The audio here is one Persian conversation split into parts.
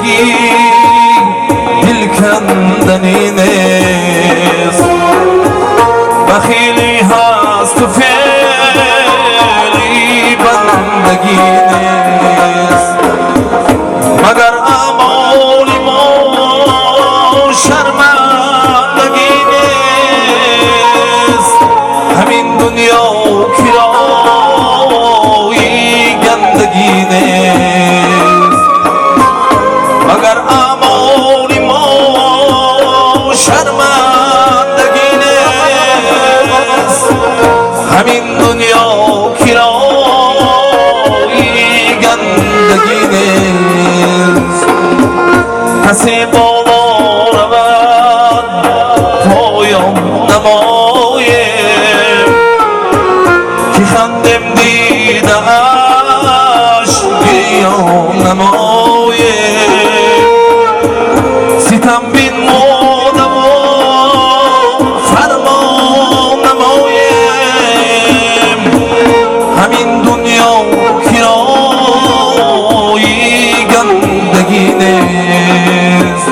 زندگی دل کندنی نیست، بخیلی هست و فعلی بندگی نیست، مگر اعمال ما شرمندگی نیست. همین دنیا کرایی گندگی نیست، مگر اعمال ما شرمندگی نیست. همین دنیا کرایی گندگی نیست. کسی بالا رود پایان نمایم، که خندم دیده اش گریان نمایم. ستم بین مادم و فرمان نمایم. همین دنیا کرایی گندگی نیست،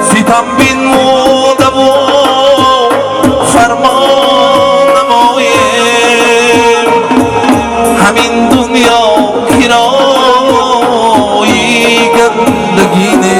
ستم بین مادم و فرمان نمایم. همین دنیا کرایی گندگی نیست.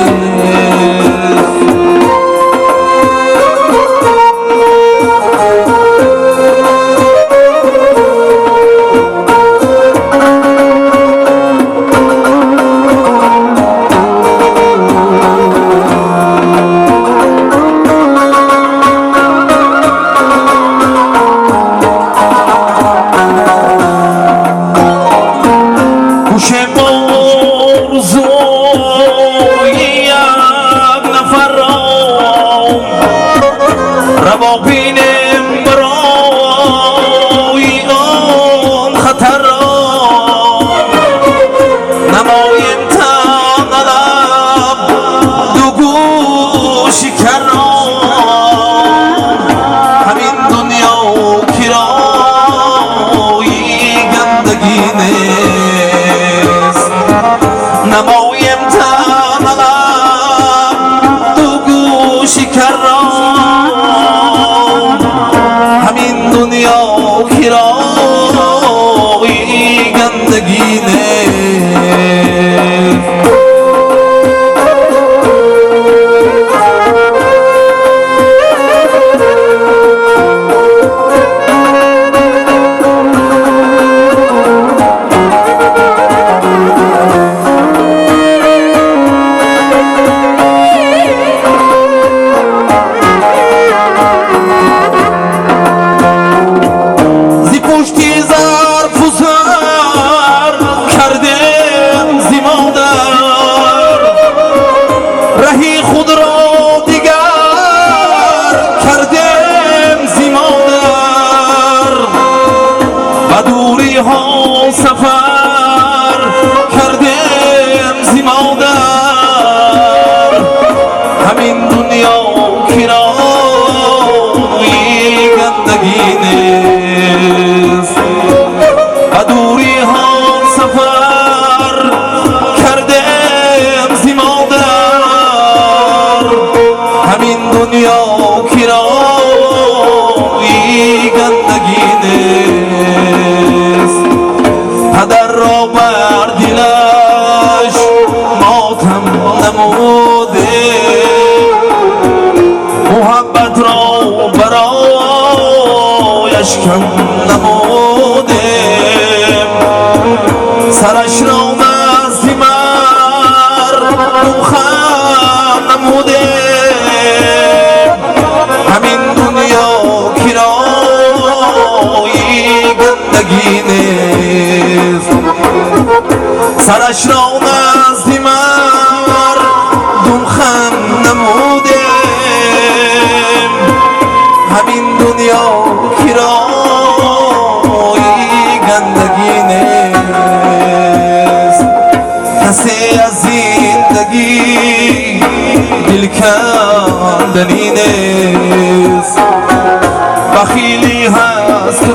بینم برای آن خطر را، نمایم تن لب دو گوش کر را. همین دنیا کرایی گندگی نیست، نمایم تن لب دو گوش کر را. همین دنیا کرایی گندگی نیست. سفر کردیم زی مادر. همین دنیا کرایی گندگی نیست، بدوری ها سفر کردیم زی مادر. همین دنیا کرایی گندگی نیست. پدر را بر دلش ماتم نموده، محبت را برایش کم نموده. سرش را نزد مردم خم نموده. همین دنیا کرایی گندگی نیست، سرش را نزد مردم خم نموده. همین دنیا کرایی گندگی نیست. کسی از زندگی دل کندنی نیست، بخیلی هست که